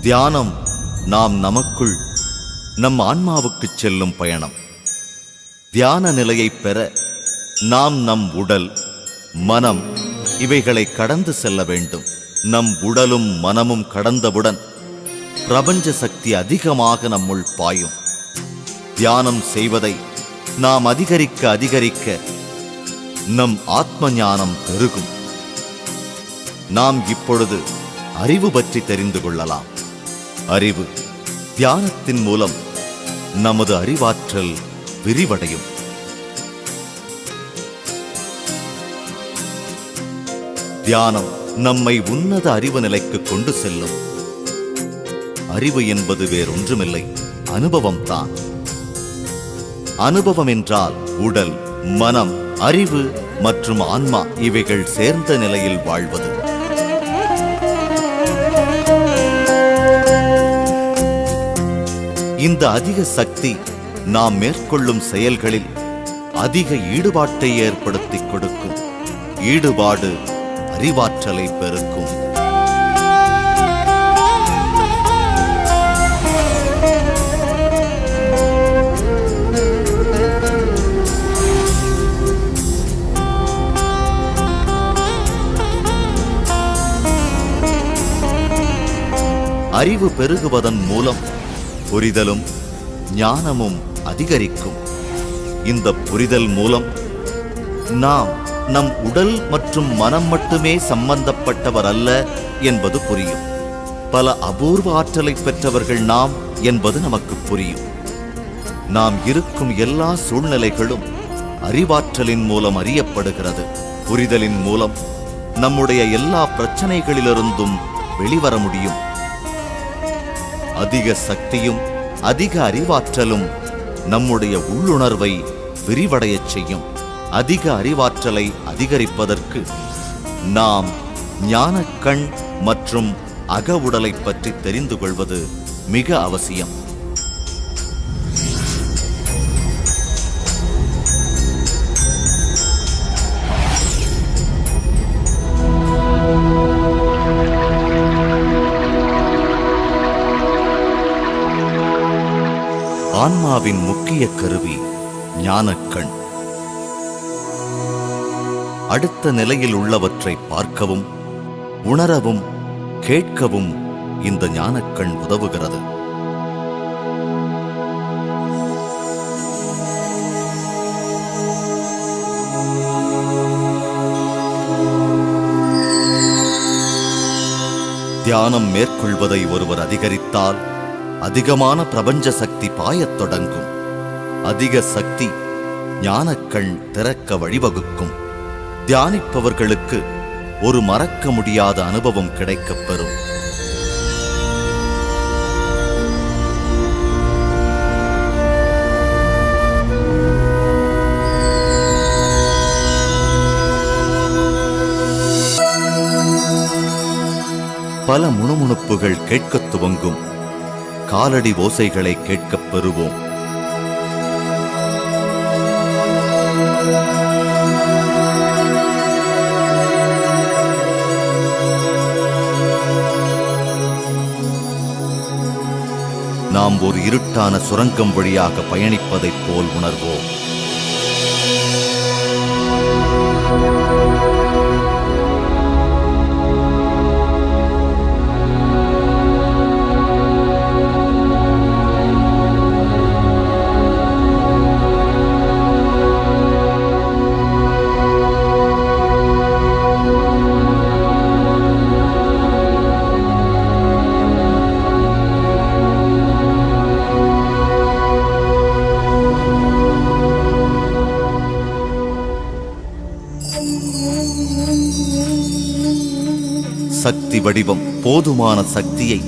தியானம் நாம் நமக்குள் நம் ஆன்மாவுக்குச் செல்லும் பயணம். தியான நிலையைப் பெற நாம் நம் உடல், மனம் இவைகளை கடந்து செல்ல வேண்டும். நம் உடலும் மனமும் கடந்தவுடன் பிரபஞ்ச சக்தி அதிகமாக நம்முள் பாயும். தியானம் செய்வதை நாம் அதிகரிக்க அதிகரிக்க நம் ஆத்ம ஞானம் பெருகும். நாம் இப்பொழுது அறிவு பற்றி தெரிந்து கொள்ளலாம். அறிவு தியானத்தின் மூலம் நமது அறிவாற்றல் விரிவடையும். தியானம் நம்மை உன்னத அறிவு நிலைக்கு கொண்டு செல்லும். அறிவு என்பது வேறொன்றுமில்லை, அனுபவம்தான். அனுபவம் என்றால் உடல், மனம், அறிவு மற்றும் ஆன்மா இவைகள் சேர்ந்த நிலையில் வாழ்வது. இந்த அதிக சக்தி நாம் மேற்கொள்ளும் செயல்களில் அதிக ஈடுபாட்டை ஏற்படுத்திக் கொடுக்கும். ஈடுபாடு அறிவாற்றலை பெருக்கும். அறிவு பெருகுவதன் மூலம் புரிதலும் ஞானமும் அதிகரிக்கும். இந்த புரிதல் மூலம் நாம் நம் உடல் மற்றும் மனம் மட்டுமே சம்பந்தப்பட்டவர் அல்ல என்பது புரியும். பல அபூர்வ ஆற்றலை பெற்றவர்கள் நாம் என்பது நமக்கு புரியும். நாம் இருக்கும் எல்லா சூழ்நிலைகளும் அறிவாற்றலின் மூலம் அறியப்படுகிறது. புரிதலின் மூலம் நம்முடைய எல்லா பிரச்சனைகளிலிருந்தும் வெளிவர முடியும். அதிக சக்தியும் அதிக அறிவாற்றலும் நம்முடைய உள்ளுணர்வை விரிவடையச் செய்யும். அதிக அறிவாற்றலை அதிகரிப்பதற்கு நாம் ஞானக்கண் மற்றும் அக உடலை பற்றி தெரிந்து கொள்வது மிக அவசியம். ஆன்மாவின் முக்கிய கருவி ஞானக்கண். அடுத்த நிலையில் உள்ளவற்றை பார்க்கவும், உணரவும், கேட்கவும் இந்த ஞானக்கண் உதவுகிறது. தியானம் மேற்கொள்வதை ஒருவர் அதிகரித்தால் அதிகமான பிரபஞ்ச சக்தி பாயத் தொடங்கும். அதிக சக்தி ஞானக்கண் திறக்க வழிவகுக்கும். தியானிப்பவர்களுக்கு ஒரு மறக்க முடியாத அனுபவம் கிடைக்கப் பெறும். பல முணுமுணுப்புகள் கேட்கத் துவங்கும். காலடி ஓசைகளை கேட்கப் பெறுவோம். நாம் ஒரு இருட்டான சுரங்கம் வழியாக பயணிப்பதைப் போல் உணர்வோம். சக்தி வடிவம் போதுமான சக்தியை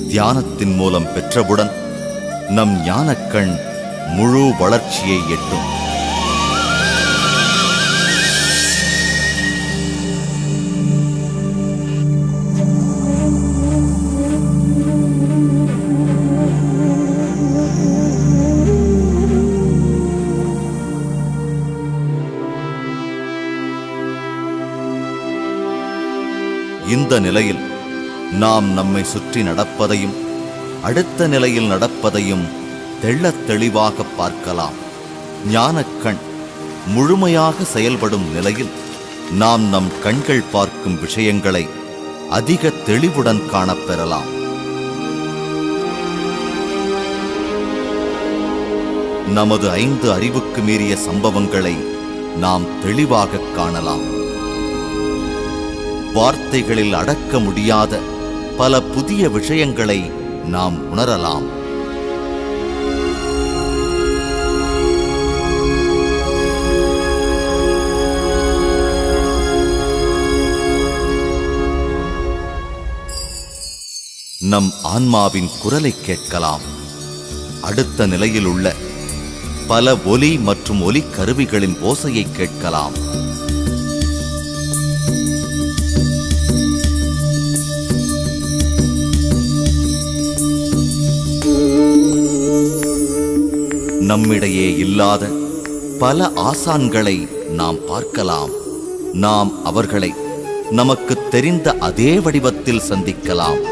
தியானத்தின் மூலம் பெற்றவுடன் நம் ஞானக்கண் முழு வளர்ச்சியை எட்டும். இந்த நிலையில் நாம் நம்மை சுற்றி நடப்பதையும் அடுத்த நிலையில் நடப்பதையும் தெள்ளத் தெளிவாக பார்க்கலாம். ஞானக்கண் முழுமையாக செயல்படும் நிலையில் நாம் நம் கண்கள் பார்க்கும் விஷயங்களை அதிக தெளிவுடன் காணப்பெறலாம். நமது 5 அறிவுக்கு மீறிய சம்பவங்களை நாம் தெளிவாக காணலாம். வார்த்தைகளில் அடக்க முடியாத பல புதிய விஷயங்களை நாம் உணரலாம். நம் ஆன்மாவின் குரலை கேட்கலாம். அடுத்த நிலையில் உள்ள பல ஒலி மற்றும் ஒலி கருவிகளின் ஓசையை கேட்கலாம். நம்மிடையே இல்லாத பல ஆசான்களை நாம் பார்க்கலாம். நாம் அவர்களை நமக்கு தெரிந்த அதே வடிவத்தில் சந்திக்கலாம்.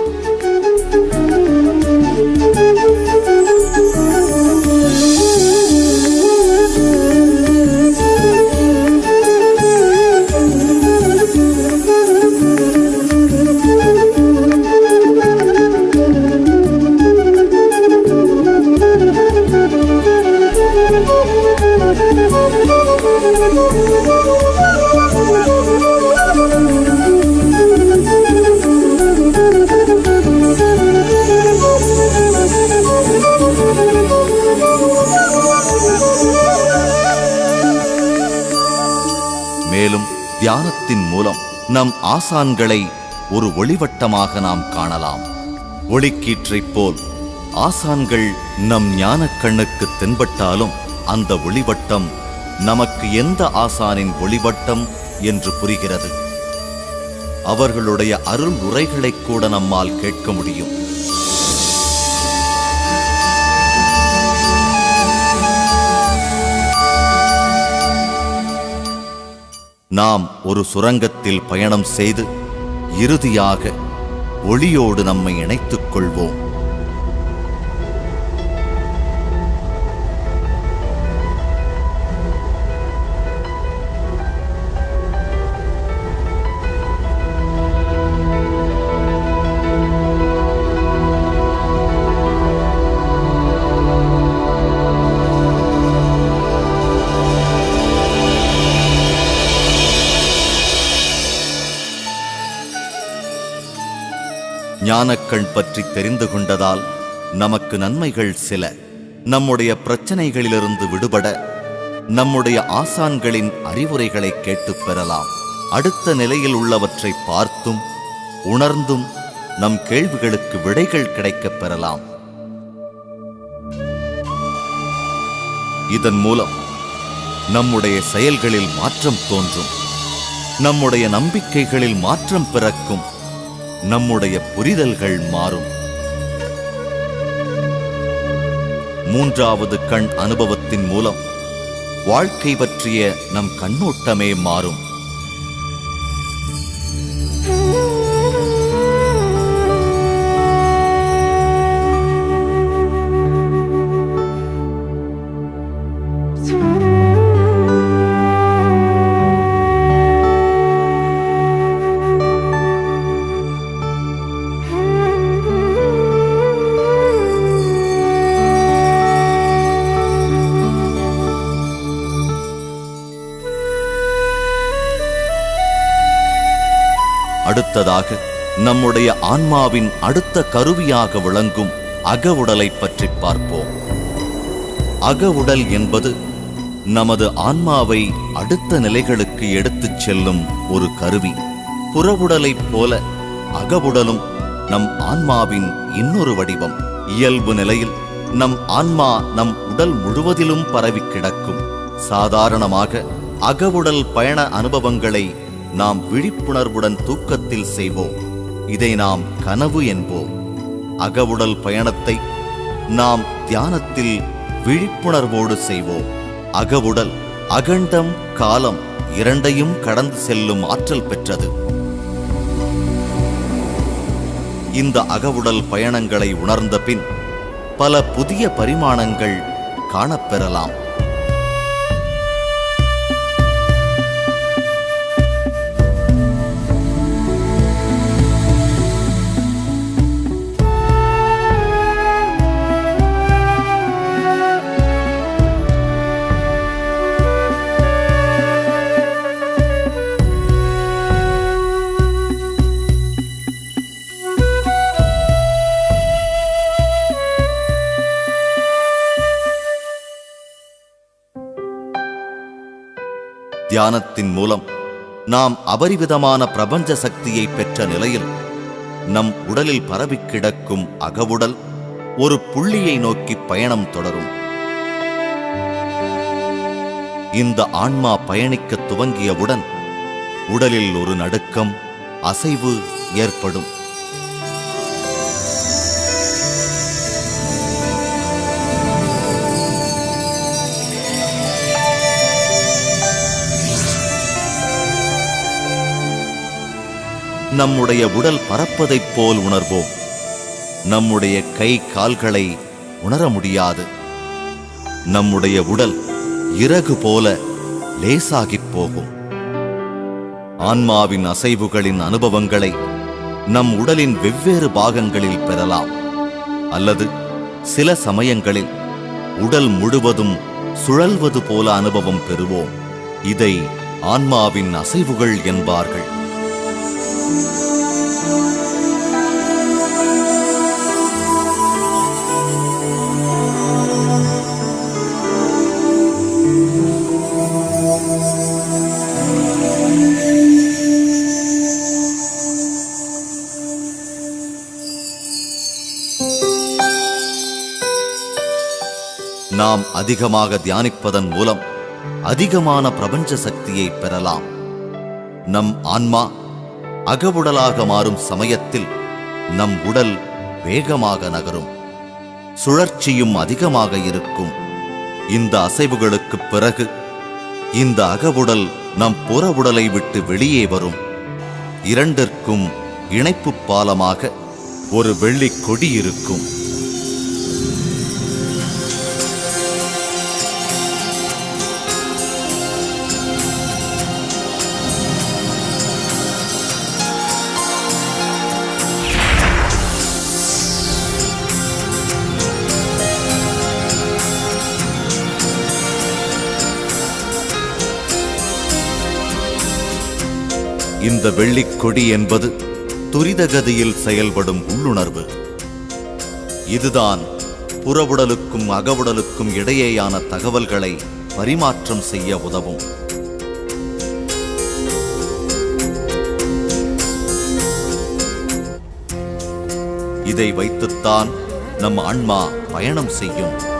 மேலும் தியானத்தின் மூலம் நம் ஆசான்களை ஒரு ஒளிவட்டமாக நாம் காணலாம். ஒளிக்கீற்றைப் போல் ஆசான்கள் நம் ஞானக் கண்ணுக்கு தென்பட்டாலும் அந்த ஒளிவட்டம் நமக்கு எந்த ஆசானின் ஒளிவட்டம் என்று புரிகிறது. அவர்களுடைய அருள் உரைகளைக் கூட நம்மால் கேட்க முடியும். நாம் ஒரு சுரங்கத்தில் பயணம் செய்து இறுதியாக ஒளியோடு நம்மை இணைத்துக் கொள்வோம். ஞானக்கண் பற்றி தெரிந்து கொண்டதால் நமக்கு நன்மைகள் சில. நம்முடைய பிரச்சனைகளிலிருந்து விடுபட நம்முடைய ஆசான்களின் அறிவுரைகளை கேட்டுப் பெறலாம். அடுத்த நிலையில் உள்ளவற்றை பார்த்தும் உணர்ந்தும் நம் கேள்விகளுக்கு விடைகள் கிடைக்கப் பெறலாம். இதன் மூலம் நம்முடைய செயல்களில் மாற்றம் தோன்றும். நம்முடைய நம்பிக்கைகளில் மாற்றம் பிறக்கும். நம்முடைய புரிதல்கள் மாறும். 3வது கண் அனுபவத்தின் மூலம் வாழ்க்கை பற்றிய நம் கண்ணோட்டமே மாறும். அடுத்ததாக நம்முடைய ஆன்மாவின் அடுத்த கருவியாக விளங்கும் அகவுடலை பற்றி பார்ப்போம். அகவுடல் என்பது நமது ஆன்மாவை அடுத்த நிலைகளுக்கு எடுத்துச் செல்லும் ஒரு கருவி. புறவுடலைப் போல அகவுடலும் நம் ஆன்மாவின் இன்னொரு வடிவம். இயல்பு நிலையில் நம் ஆன்மா நம் உடல் முழுவதிலும் பரவி கிடக்கும். சாதாரணமாக அகவுடல் பயண அனுபவங்களை நாம் விழிப்புணர்வுடன் தூக்கத்தில் செய்வோம். இதை நாம் கனவு என்போம். அகவுடல் பயணத்தை நாம் தியானத்தில் விழிப்புணர்வோடு செய்வோம். அகவுடல் அகண்டம் காலம் இரண்டையும் கடந்து செல்லும் ஆற்றல் பெற்றது. இந்த அகவுடல் பயணங்களை உணர்ந்த பின் பல புதிய பரிமாணங்கள் காணப்பெறலாம். தியானத்தின் மூலம் நாம் அபரிவிதமான பிரபஞ்ச சக்தியை பெற்ற நிலையில் நம் உடலில் பரவிக் கிடக்கும் அகவுடல் ஒரு புள்ளியை நோக்கி பயணம் தொடரும். இந்த ஆன்மா பயணிக்க துவங்கியவுடன் உடலில் ஒரு நடுக்கம், அசைவு ஏற்படும். நம்முடைய உடல் பறப்பதைப் போல் உணர்வோம். நம்முடைய கை கால்களை உணர முடியாது. நம்முடைய உடல் இறகு போல லேசாகிப் போகும். ஆன்மாவின் அசைவுகளின் அனுபவங்களை நம் உடலின் வெவ்வேறு பாகங்களில் பெறலாம். அல்லது சில சமயங்களில் உடல் முழுவதும் சுழல்வது போல அனுபவம் பெறுவோம். இதை ஆன்மாவின் அசைவுகள் என்பார்கள். நாம் அதிகமாக தியானிப்பதன் மூலம் அதிகமான பிரபஞ்ச சக்தியை பெறலாம். நம் ஆன்மா அகவுடலாக மாறும் சமயத்தில் நம் உடல் வேகமாக நகரும். சுழற்சியும் அதிகமாக இருக்கும். இந்த அசைவுகளுக்குப் பிறகு இந்த அகவுடல் நம் புற உடலை விட்டு வெளியே வரும். இரண்டிற்கும் இணைப்பு பாலமாக ஒரு வெள்ளிக் கொடி இருக்கும். இந்த வெள்ளிக் கொடி என்பது துரிதகதியில் செயல்படும் உள்ளுணர்வு. இதுதான் புறவுடலுக்கும் அகவுடலுக்கும் இடையேயான தகவல்களை பரிமாற்றம் செய்ய உதவும். இதை வைத்துத்தான் நம் ஆன்மா பயணம் செய்யும்.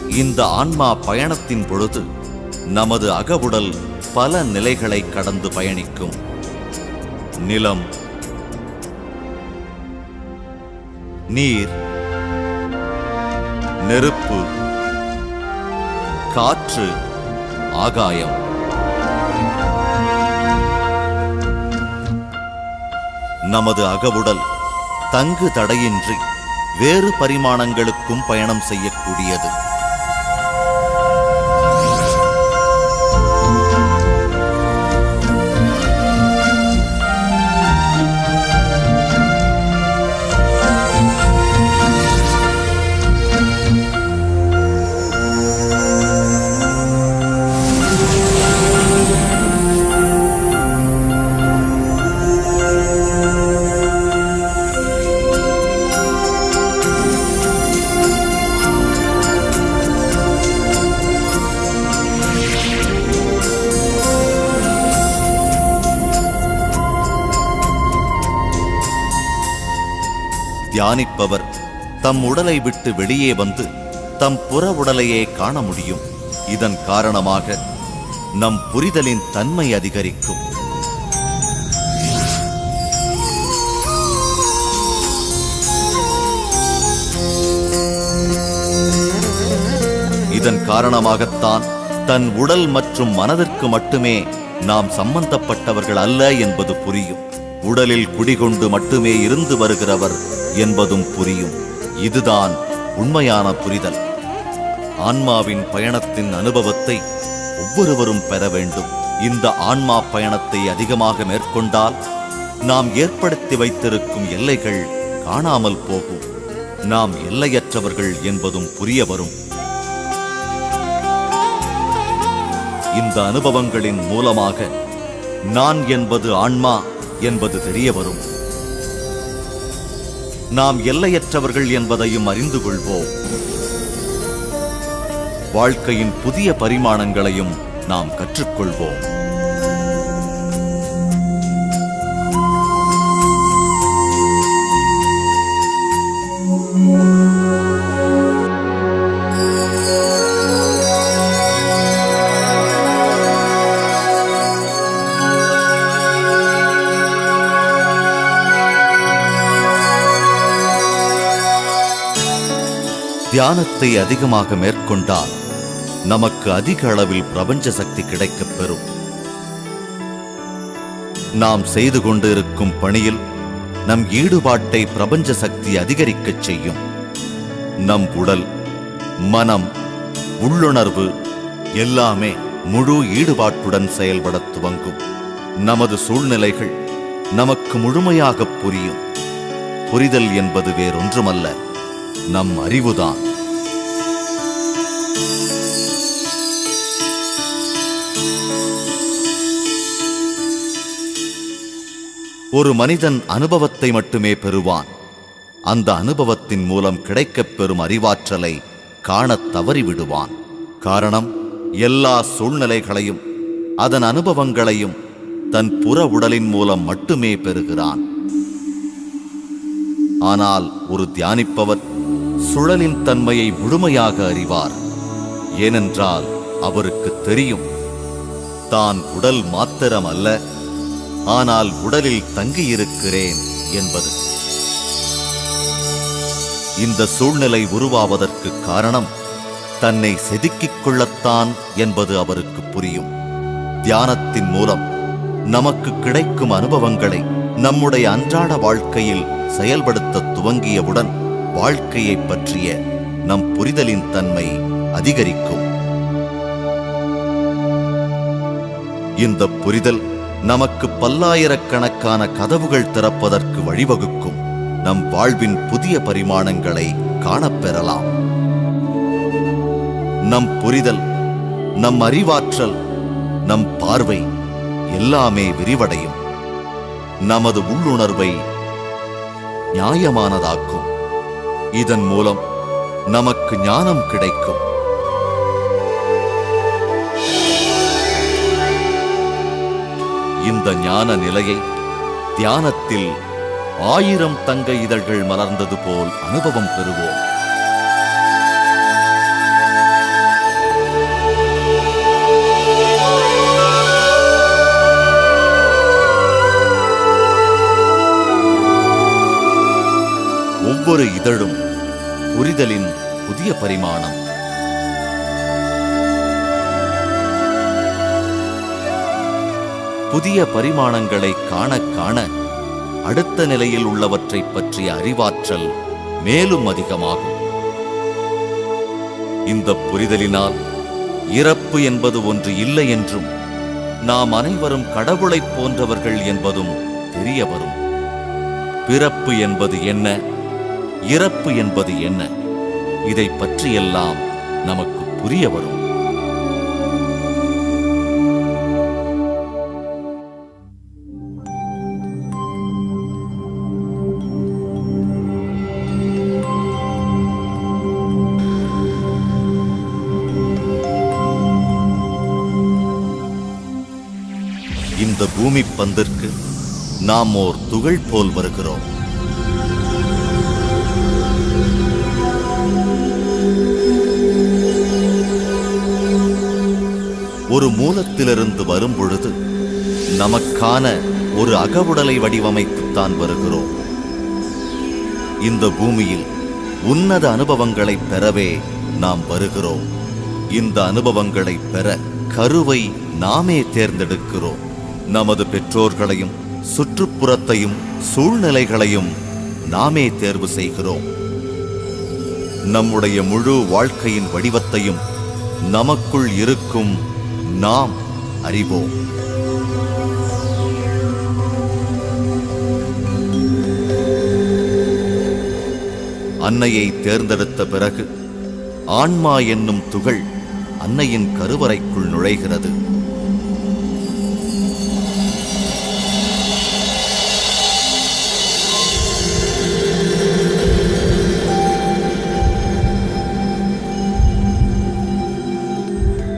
இந்த ஆன்மா பயணத்தின் பொழுது நமது அகவுடல் பல நிலைகளை கடந்து பயணிக்கும். நிலம், நீர், நெருப்பு, காற்று, ஆகாயம். நமது அகவுடல் தங்கு தடையின்றி வேறு பரிமாணங்களுக்கும் பயணம் செய்யக்கூடியது. தியானிப்பவர் தம் உடலை விட்டு வெளியே வந்து தம் புற உடலையே காண முடியும். இதன் காரணமாக நம் புரிதலின் தன்மை அதிகரிக்கும். இதன் காரணமாகத்தான் தன் உடல் மற்றும் மனதிற்கு மட்டுமே நாம் சம்பந்தப்பட்டவர்கள் அல்ல என்பது புரியும். உடலில் குடிகொண்டு மட்டுமே இருந்து வருகிறவர் என்பதும் புரியும். இதுதான் உண்மையான புரிதல். ஆன்மாவின் பயணத்தின் அனுபவத்தை ஒவ்வொருவரும் பெற வேண்டும். இந்த ஆன்மா பயணத்தை அதிகமாக மேற்கொண்டால் நாம் ஏற்படுத்தி வைத்திருக்கும் எல்லைகள் காணாமல் போகும். நாம் எல்லையற்றவர்கள் என்பதும் புரிய வரும். இந்த அனுபவங்களின் மூலமாக நான் என்பது ஆன்மா என்பது தெரிய வரும். நாம் எல்லையற்றவர்கள் என்பதையும் அறிந்து கொள்வோம். வாழ்க்கையின் புதிய பரிமாணங்களையும் நாம் கற்றுக்கொள்வோம். தியானத்தை அதிகமாக மேற்கொண்டால் நமக்கு அதிக அளவில் பிரபஞ்ச சக்தி கிடைக்கப் பெறும். நாம் செய்து கொண்டிருக்கும் பணியில் நம் ஈடுபாட்டை பிரபஞ்ச சக்தி அதிகரிக்கச் செய்யும். நம் உடல், மனம், உள்ளுணர்வு எல்லாமே முழு ஈடுபாட்டுடன் செயல்படத் துவங்கும். நமது சூழ்நிலைகள் நமக்கு முழுமையாக புரியும். புரிதல் என்பது வேறொன்றுமல்ல, நம் அறிவுதான். ஒரு மனிதன் அனுபவத்தை மட்டுமே பெறுவான். அந்த அனுபவத்தின் மூலம் கிடைக்கப் பெறும் அறிவாற்றலை காணத் தவறிவிடுவான். காரணம், எல்லா சூழ்நிலைகளையும் அதன் அனுபவங்களையும் தன் புற உடலின் மூலம் மட்டுமே பெறுகிறான். ஆனால் ஒரு தியானிப்பவர் சுழலின் தன்மையை முழுமையாக அறிவார். ஏனென்றால் அவருக்கு தெரியும், தான் உடல் மாத்திரம் அல்ல, ஆனால் உடலில் தங்கியிருக்கிறேன் என்பது. இந்த சூழ்நிலை உருவாவதற்கு காரணம் தன்னை செதுக்கிக் கொள்ளத்தான் என்பது அவருக்கு புரியும். தியானத்தின் மூலம் நமக்கு கிடைக்கும் அனுபவங்களை நம்முடைய அன்றாட வாழ்க்கையில் செயல்படுத்த துவங்கியவுடன் வாழ்க்கையை பற்றிய நம் புரிதலின் தன்மை அதிகரிக்கும். இந்த புரிதல் நமக்கு பல்லாயிரக்கணக்கான கதவுகள் திறப்பதற்கு வழிவகுக்கும். நம் வாழ்வின் புதிய பரிமாணங்களை காணப்பெறலாம். நம் புரிதல், நம் அறிவாற்றல், நம் பார்வை எல்லாமே விரிவடையும். நமது உள்ளுணர்வை நியாயமானதாக்கும். இதன் மூலம் நமக்கு ஞானம் கிடைக்கும். இந்த ஞான நிலையை தியானத்தில் 1000 தங்க இதழ்கள் மலர்ந்தது போல் அனுபவம் பெறுவோம். ஒவ்வொரு இதழும் புரிதலின் புதிய பரிமாணம். புதிய பரிமாணங்களை காண காண அடுத்த நிலையில் உள்ளவற்றை பற்றிய அறிவாற்றல் மேலும் அதிகமாகும். இந்த புரிதலினால் இறப்பு என்பது ஒன்று இல்லை என்றும் நாம் அனைவரும் கடவுளைப் போன்றவர்கள் என்பதும் தெரிய வரும். பிறப்பு என்பது என்ன, இறப்பு என்பது என்ன, இதை பற்றியெல்லாம் நமக்கு புரிய வரும். இந்த பூமி பந்திற்கு நாம் ஓர் துகள் போல் வருகிறோம். ஒரு மூலத்திலிருந்து வரும்பொழுது நமக்கான ஒரு அகவுடலை வடிவமைத்துத்தான் வருகிறோம். இந்த பூமியில் உன்னத அனுபவங்களை பெறவே நாம் வருகிறோம். இந்த அனுபவங்களை பெற கருவை நாமே தேர்ந்தெடுக்கிறோம். நமது பெற்றோர்களையும் சுற்றுப்புறத்தையும் சூழ்நிலைகளையும் நாமே தேர்வு செய்கிறோம். நம்முடைய முழு வாழ்க்கையின் வடிவத்தையும் நமக்குள் இருக்கும் நாம் அறிவோம். அன்னையை தேர்ந்தெடுத்த பிறகு ஆன்மா என்னும் துகள் அன்னையின் கருவறைக்குள் நுழைகிறது.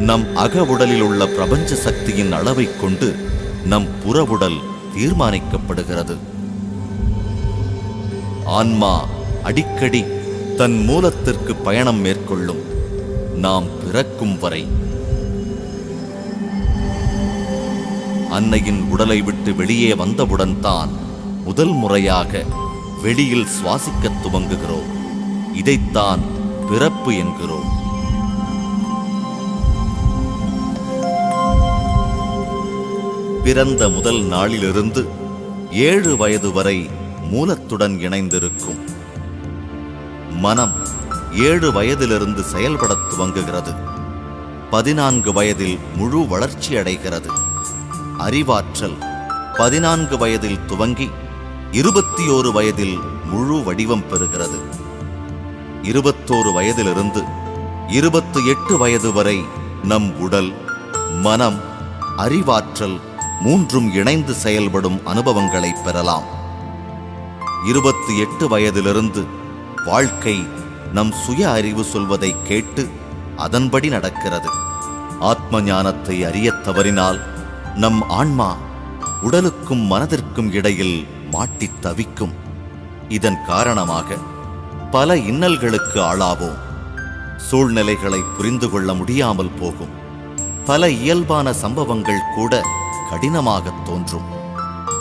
நம் அக உடலில் உள்ள பிரபஞ்ச சக்தியின் அளவைக் கொண்டு நம் புறவுடல் தீர்மானிக்கப்படுகிறது. ஆன்மா அடிக்கடி தன் மூலத்திற்கு பயணம் மேற்கொள்ளும். நாம் பிறக்கும் வரை அன்னையின் உடலை விட்டு வெளியே வந்தவுடன் தான் முதல் முறையாக வெளியில் சுவாசிக்கத் துவங்குகிறோம். இதைத்தான் பிறப்பு என்கிறோம். பிறந்த முதல் நாளிலிருந்து 7 வயது வரை மூலத்துடன் இணைந்திருக்கும். மனம் 7 வயதிலிருந்து செயல்படத் துவங்குகிறது. 14 வயதில் முழு வளர்ச்சி அடைகிறது. அறிவாற்றல் 14 வயதில் துவங்கி 21 வயதில் முழு வடிவம் பெறுகிறது. 21 வயதிலிருந்து 28 வயது வரை நம் உடல், மனம், அறிவாற்றல் மூன்றும் இணைந்து செயல்படும் அனுபவங்களை பெறலாம். 28 வயதிலிருந்து வாழ்க்கை நம் சுய அறிவு சொல்வதை கேட்டு அதன்படி நடக்கிறது. ஆத்ம ஞானத்தை அறியத் தவறினால் நம் ஆன்மா உடலுக்கும் மனதிற்கும் இடையில் மாட்டித் தவிக்கும். இதன் காரணமாக பல இன்னல்களுக்கு ஆளாவோம். சூழ்நிலைகளை புரிந்து கொள்ள முடியாமல் போகும். பல இயல்பான சம்பவங்கள் கூட கடினமாகத் தோன்றும்.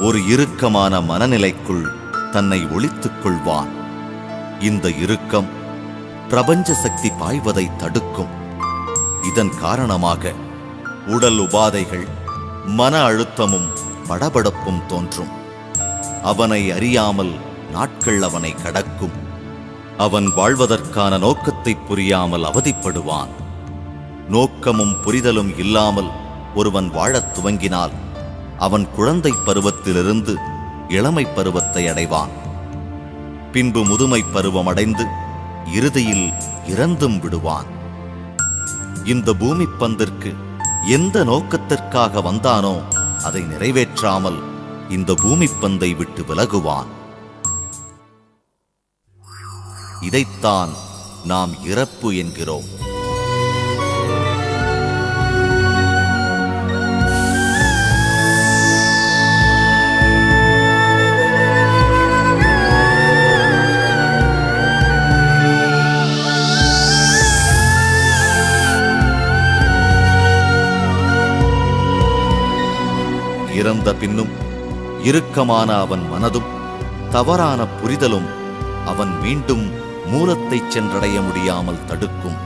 ஒரு இறுக்கமான மனநிலைக்குள் தன்னை ஒளித்துக் கொள்வான். இந்த இறுக்கம் பிரபஞ்ச சக்தி பாய்வதை தடுக்கும். இதன் காரணமாக உடல் உபாதைகள், மன அழுத்தமும் படபடப்பும் தோன்றும். அவனை அறியாமல் நாட்கள் அவனை கடக்கும். அவன் வாழ்வதற்கான நோக்கத்தை புரியாமல் அவதிப்படுவான். நோக்கமும் புரிதலும் இல்லாமல் ஒருவன் வாழத் துவங்கினால் அவன் குழந்தை பருவத்திலிருந்து இளமை பருவத்தை அடைவான். பின்பு முதுமை பருவம் அடைந்து இறுதியில் இறந்தும் விடுவான். இந்த பூமி பந்திற்கு எந்த நோக்கத்திற்காக வந்தானோ அதை நிறைவேற்றாமல் இந்த பூமி பந்தை விட்டு விலகுவான். இதைத்தான் நாம் இறப்பு என்கிறோம். இறந்த பின்னும் இறுக்கமான அவன் மனதும் தவறான புரிதலும் அவன் மீண்டும் மூலத்தைச் சென்றடைய முடியாமல் தடுக்கும்.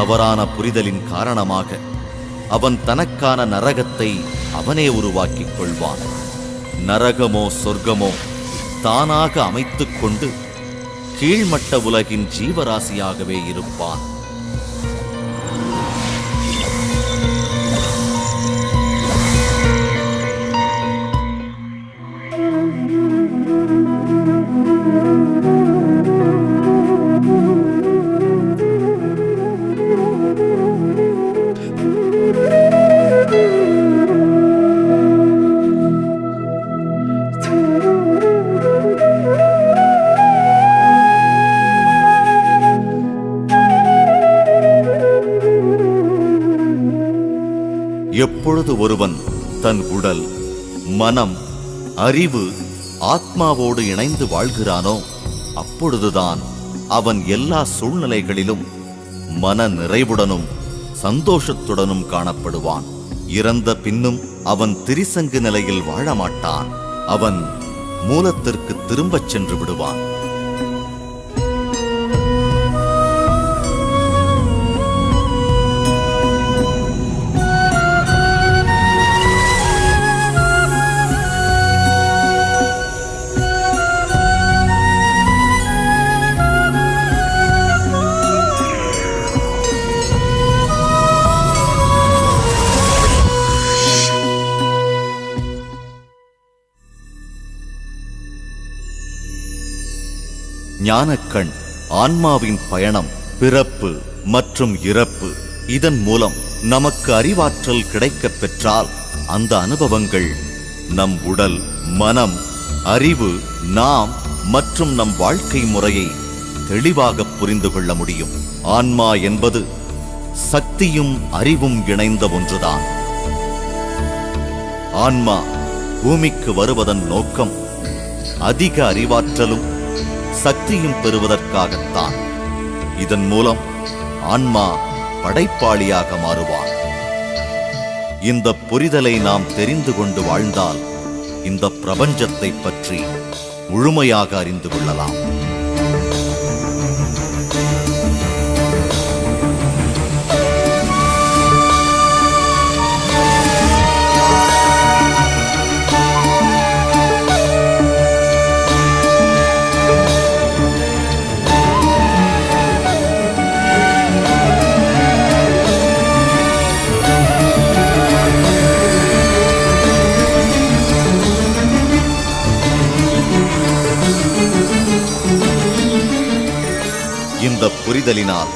தவறான புரிதலின் காரணமாக அவன் தனக்கான நரகத்தை அவனே உருவாக்கிக் கொள்வான். நரகமோ சொர்க்கமோ தானாக அமைத்துக் கொண்டு கீழ்மட்ட உலகின் ஜீவராசியாகவே இருப்பான். எப்பொழுது ஒருவன் தன் உடல், மனம், அறிவு, ஆத்மாவோடு இணைந்து வாழ்கிறானோ அப்பொழுதுதான் அவன் எல்லா சூழ்நிலைகளிலும் மன நிறைவுடனும் சந்தோஷத்துடனும் காணப்படுவான். இறந்த பின்னும் அவன் திரிசங்கு நிலையில் வாழமாட்டான். அவன் மூலத்திற்கு திரும்பச் சென்று விடுவான். ஞானக்கண் ஆன்மாவின் பயணம், பிறப்பு மற்றும் இறப்பு. இதன் மூலம் நமக்கு அறிவாற்றல் கிடைக்கப் பெற்றால் அந்த அனுபவங்கள் நம் உடல், மனம், அறிவு, நாம் மற்றும் நம் வாழ்க்கை முறையை தெளிவாக புரிந்து கொள்ள முடியும். ஆன்மா என்பது சக்தியும் அறிவும் இணைந்த ஒன்றுதான். ஆன்மா பூமிக்கு வருவதன் நோக்கம் அதிக அறிவாற்றலும் சக்தியும் பெறுவதற்காகத்தான். இதன் மூலம் ஆன்மா படைப்பாளியாக மாறுவான். இந்த புரிதலை நாம் தெரிந்து கொண்டு வாழ்ந்தால் இந்த பிரபஞ்சத்தை பற்றி முழுமையாக அறிந்து கொள்ளலாம். இந்த புரிதலினால்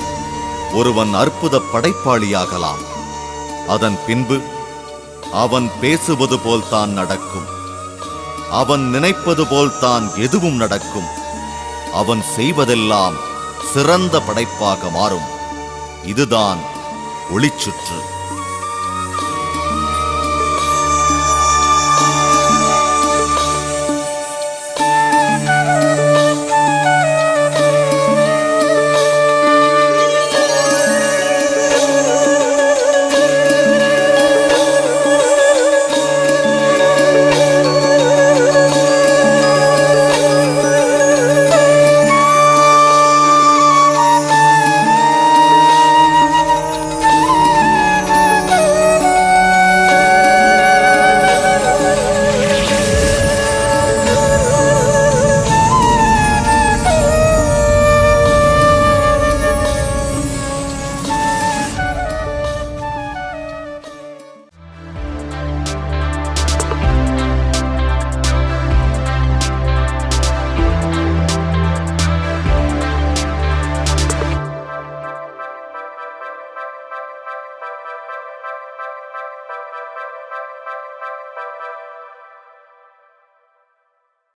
ஒருவன் அற்புத படைப்பாளியாகலாம். அதன் பின்பு அவன் பேசுவது போல்தான் நடக்கும். அவன் நினைப்பது போல்தான் எதுவும் நடக்கும். அவன் செய்வதெல்லாம் சிறந்த படைப்பாக மாறும். இதுதான் ஒளிச்சுற்று.